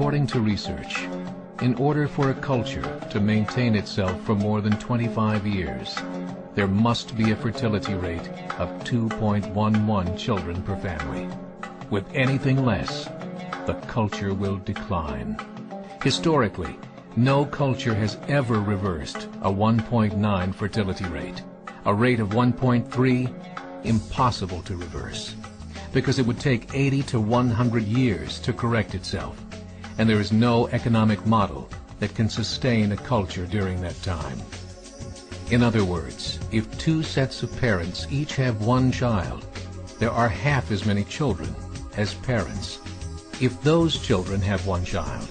According to research, in order for a culture to maintain itself for more than 25 years, there must be a fertility rate of 2.11 children per family. With anything less, the culture will decline. Historically, no culture has ever reversed a 1.9 fertility rate. A rate of 1.3, impossible to reverse, because it would take 80 to 100 years to correct itself, and there is no economic model that can sustain a culture during that time. In other words, if two sets of parents each have one child, there are half as many children as parents. If those children have one child,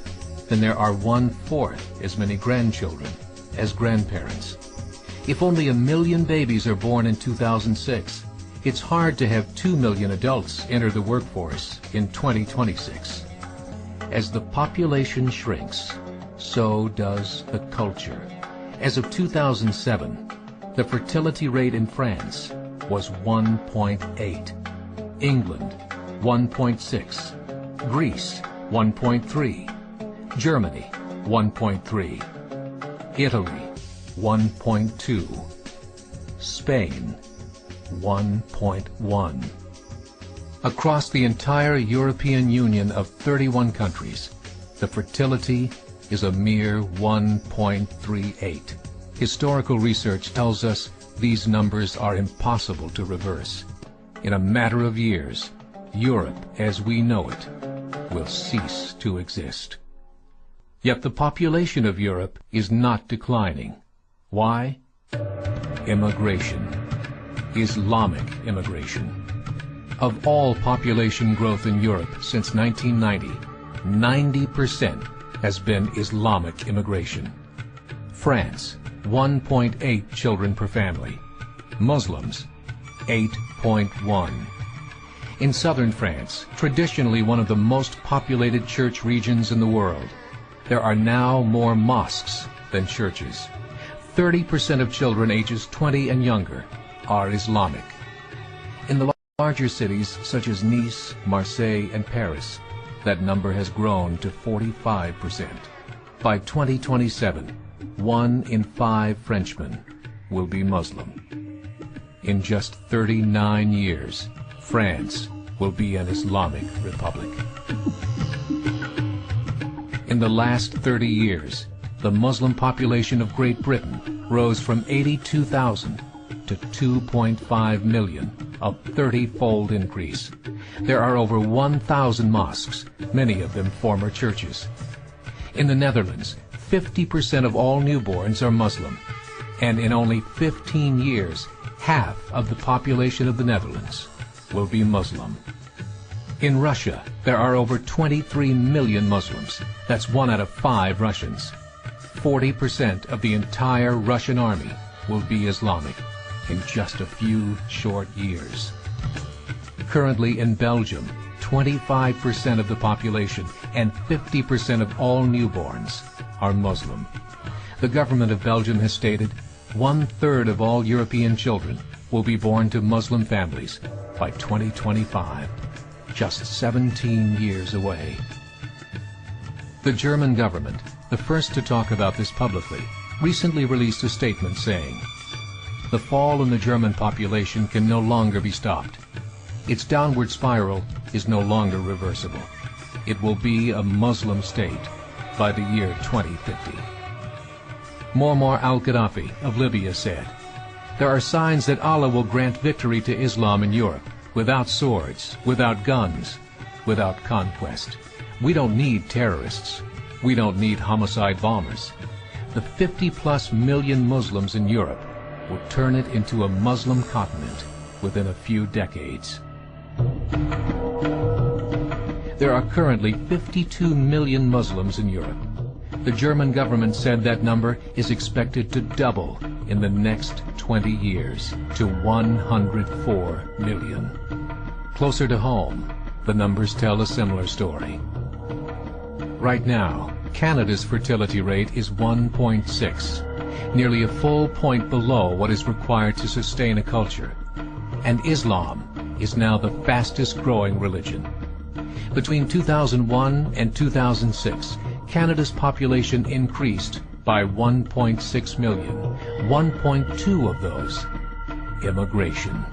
then there are 1/4 as many grandchildren as grandparents. If only 1 million babies are born in 2006, it's hard to have 2 million adults enter the workforce in 2026. As the population shrinks, so does the culture. As of 2007, the fertility rate in France was 1.8, England 1.6, Greece 1.3, Germany 1.3, Italy 1.2, Spain 1.1. Across the entire European Union of 31 countries, the fertility is a mere 1.38. Historical research tells us these numbers are impossible to reverse. In a matter of years, Europe as we know it will cease to exist. Yet the population of Europe is not declining. Why? Immigration. Islamic immigration. Of all population growth in Europe since 1990, 90% has been Islamic immigration. France, 1.8 children per family. Muslims, 8.1. In southern France, traditionally one of the most populated church regions in the world, there are now more mosques than churches. 30% of children ages 20 and younger are Islamic. In the larger cities such as Nice, Marseille, and Paris, that number has grown to 45%. By 2027, 1 in 5 Frenchmen will be Muslim. In just 39 years, France will be an Islamic republic. In the last 30 years, the Muslim population of Great Britain rose from 82,000 to 2.5 million, a 30-fold increase. There are over 1,000 mosques, many of them former churches. In the Netherlands, 50% of all newborns are Muslim, and in only 15 years, half of the population of the Netherlands will be Muslim. In Russia, there are over 23 million Muslims. That's 1 out of 5 Russians. 40% of the entire Russian army will be Islamic in just a few short years. Currently in Belgium, 25% of the population and 50% of all newborns are Muslim. The government of Belgium has stated 1/3 of all European children will be born to Muslim families by 2025, just 17 years away. The German government, the first to talk about this publicly, recently released a statement saying, "The fall in the German population can no longer be stopped. Its downward spiral is no longer reversible. It will be a Muslim state by the year 2050. Muammar al-Gaddafi of Libya said, "There are signs that Allah will grant victory to Islam in Europe, without swords, without guns, without conquest. We don't need terrorists. We don't need homicide bombers. The 50+ million Muslims in Europe will turn it into a Muslim continent within a few decades." There are currently 52 million Muslims in Europe. The German government said that number is expected to double in the next 20 years to 104 million. Closer to home, the numbers tell a similar story. Right now, Canada's fertility rate is 1.6, nearly a full point below what is required to sustain a culture. And Islam is now the fastest growing religion. Between 2001 and 2006, Canada's population increased by 1.6 million, 1.2 of those immigration.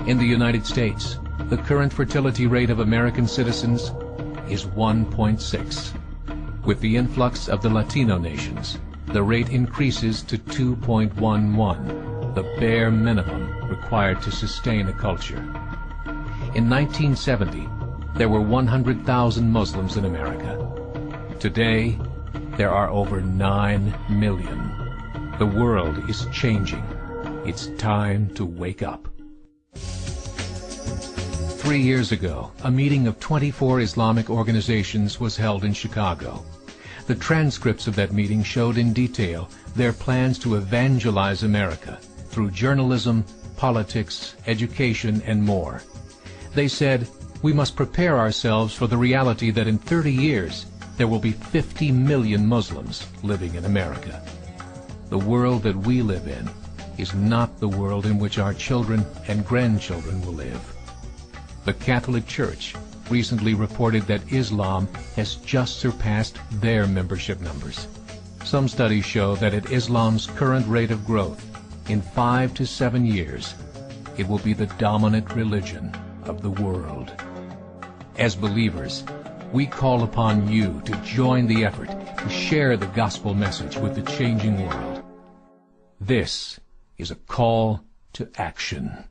In the United States, the current fertility rate of American citizens is 1.6. With the influx of the Latino nations, the rate increases to 2.11, the bare minimum required to sustain a culture. In 1970, there were 100,000 Muslims in America. Today, there are over 9 million. The world is changing. It's time to wake up. 3 years ago, a meeting of 24 Islamic organizations was held in Chicago. The transcripts of that meeting showed in detail their plans to evangelize America through journalism, politics, education, and more. They said, we must prepare ourselves for the reality that in 30 years, there will be 50 million Muslims living in America. The world that we live in is not the world in which our children and grandchildren will live. The Catholic Church recently reported that Islam has just surpassed their membership numbers. Some studies show that at Islam's current rate of growth, in 5 to 7 years, it will be the dominant religion of the world. As believers, we call upon you to join the effort to share the gospel message with the changing world. This is a call to action.